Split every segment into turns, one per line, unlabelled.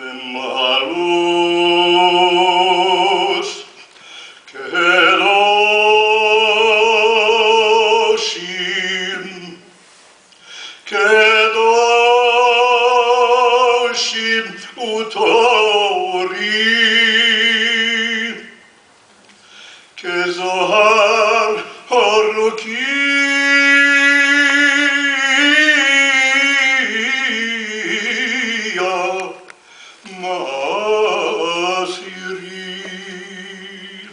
במעלוס קדושים קדושים וטהורים כזוהר הרקיע מאסירים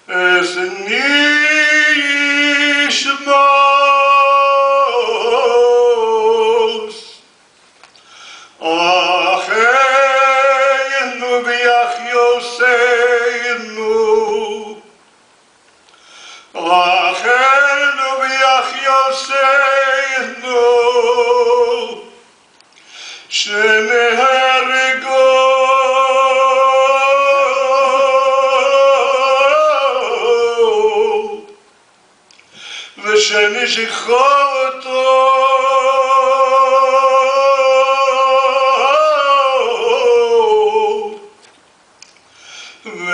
אסני ישמוס אחינו ויחיוסנו אחינו ויחיוסנו שנהרגו ושנשכחו אותו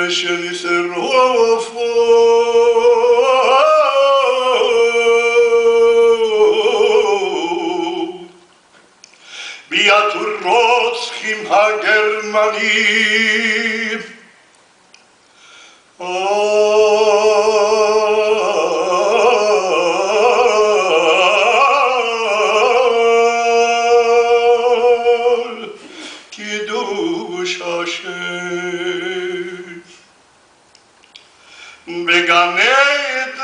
ושנשרפו ביד הרוצחים הגרמנים קידוש השם בגן עדן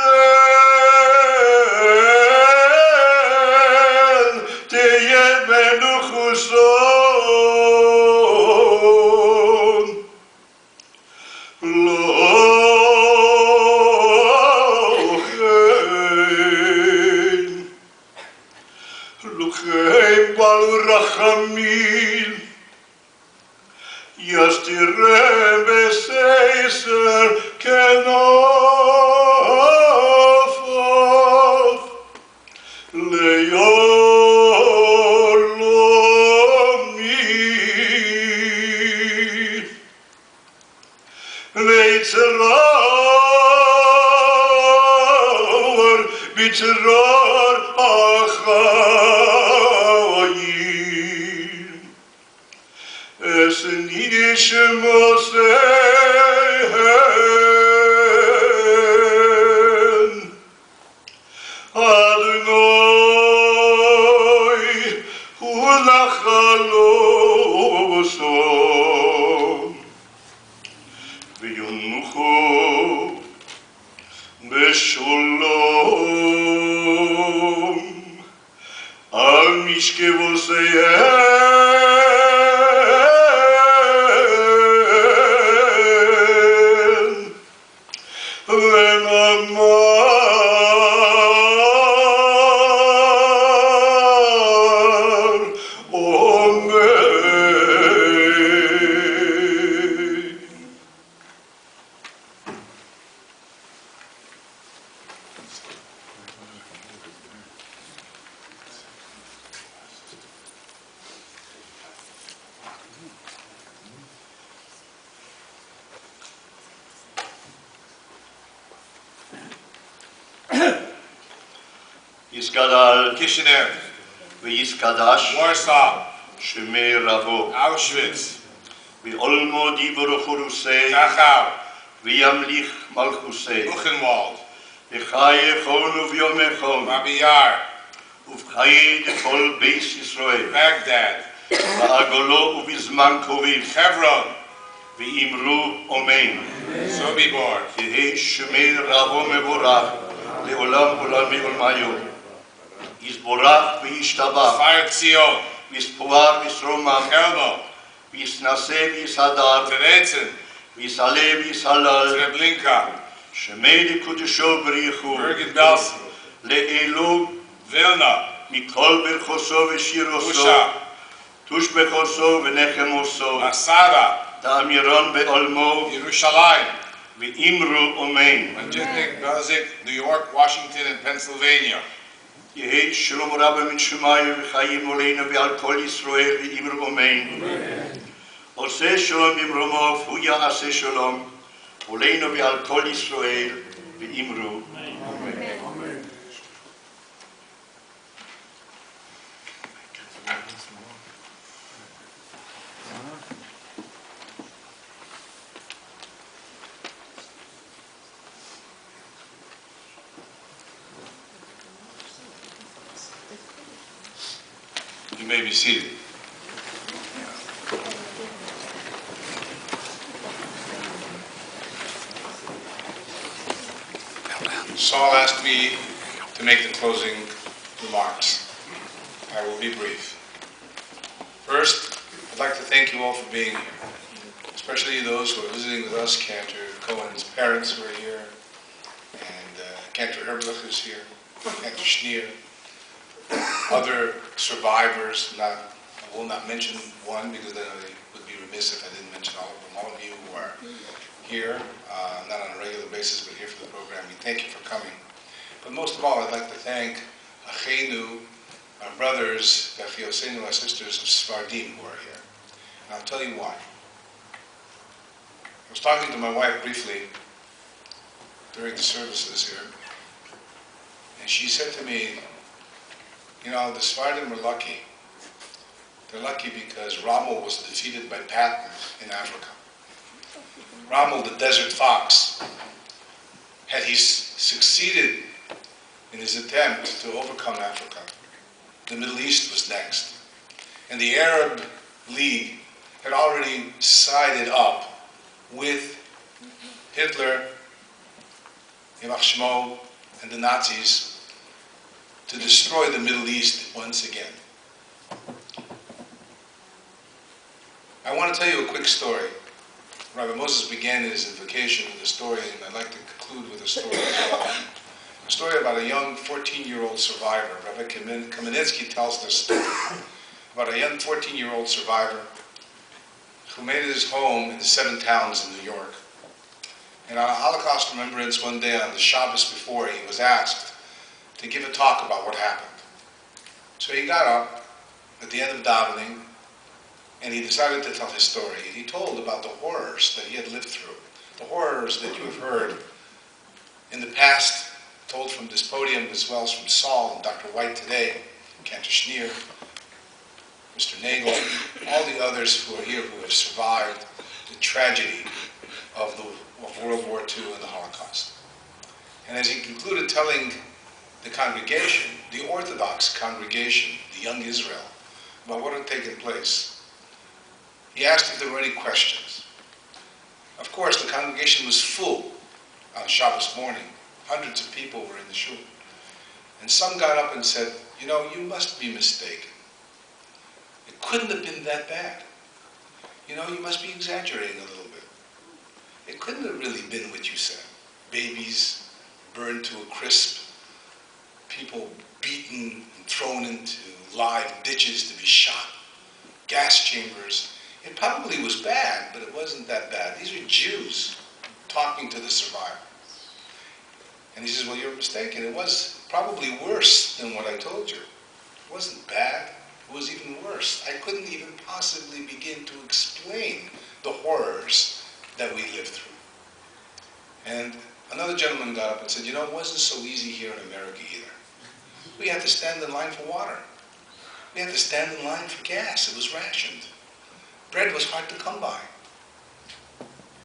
תהיה מנוחוסון לוחם בעל רחמים יסתירם בסייסר כנופף ליולומי ויצרור בצרור החיים אסני ישמוסיהן אדוני הוא נחלוסו וינוחו בשלום על משכבותיהם ונאמר אמן. יסגדל
Kishinev,
ויסקדש
Warsaw,
שמי רבו
Auschwitz,
ואולמו דיבור חורוסי
Dachau,
וימליך מלכוסי
Buchenwald,
וחיי חון וביומי חון
Babi Yar,
ובחיי דכל בייס ישראל
Baghdad,
בעגולו ובזמן קוריב
Hebron,
ואמרו אמן
Sobibor,
יהי שמי רבו מבורך לעולם עולמי עולמיו יסבורך וישתבח
Fire Zion,
ויספואר וישרומם
Helmo,
ויסנסה ויסהדר
Teretzen,
ויסעלה ויסהלל
Treblinka,
שמי לקודשו בריחו
Bergen Belsen,
לאלו
Vilna,
מכל ברכוסו ושירוסו
Usha,
תושבחוסו ונחמוסו
Masada,
תאמירון בעולמו
Yerushalayim,
ואמרו אמן
Majestic, Belgic, New York, Washington, and Pennsylvania.
יהי שלום רב מן שמיים וחיים עלינו ועל כל ישראל ואמרו אמן. עושה שלום במרומו והוא יעשה שלום עלינו ועל כל ישראל ואמרו אמן.
You may be seated. Saul asked me to make the closing remarks. I will be brief. First, I'd like to thank you all for being here, especially those who are visiting with us. Cantor Cohen's parents who are here, and Cantor Erblich is here, Cantor Schneer, other survivors. I will not mention one because then I would be remiss if I didn't mention all of them. All of you who are here, not on a regular basis, but here for the program, we thank you for coming. But most of all, I'd like to thank Achenu, our brothers, Achiosenu, our sisters of Sephardim who are here. And I'll tell you why. I was talking to my wife briefly during the services here, and she said to me, you know, the Sephardim are lucky. They're lucky because Rommel was defeated by Patton in Africa. Rommel, the desert fox, had he succeeded in his attempt to overcome Africa, the Middle East was next. And the Arab League had already sided up with Hitler, Yamach Shmo, and the Nazis to destroy the Middle East once again. I want to tell you a quick story. Rabbi Moses began his invocation with a story, and I'd like to conclude with a story as well. A story about a young 14-year-old survivor. Rabbi Kamenetsky tells this story about a young 14-year-old survivor who made his home in the 7 towns in New York. And on a Holocaust remembrance one day on the Shabbos before, he was asked to give a talk about what happened. So he got up at the end of davening, and he decided to tell his story. And he told about the horrors that he had lived through, the horrors that you have heard in the past, told from this podium as well as from Saul and Dr. White today, Cantor Schneer, Mr. Nagel, all the others who are here who have survived the tragedy of World War II and the Holocaust. And as he concluded telling the congregation, the Orthodox congregation, the young Israel, about what had taken place, he asked if there were any questions. Of course, the congregation was full on Shabbos morning. Hundreds of people were in the shul. And some got up and said, you know, you must be mistaken. It couldn't have been that bad. You know, you must be exaggerating a little bit. It couldn't have really been what you said. Babies burned to a crisp, people beaten and thrown into live ditches to be shot, gas chambers. It probably was bad, but it wasn't that bad. These are Jews talking to the survivor. And he says, well, you're mistaken. It was probably worse than what I told you. It wasn't bad. It was even worse. I couldn't even possibly begin to explain the horrors that we lived through. And another gentleman got up and said, you know, it wasn't so easy here in America either. We had to stand in line for water. We had to stand in line for gas. It was rationed. Bread was hard to come by.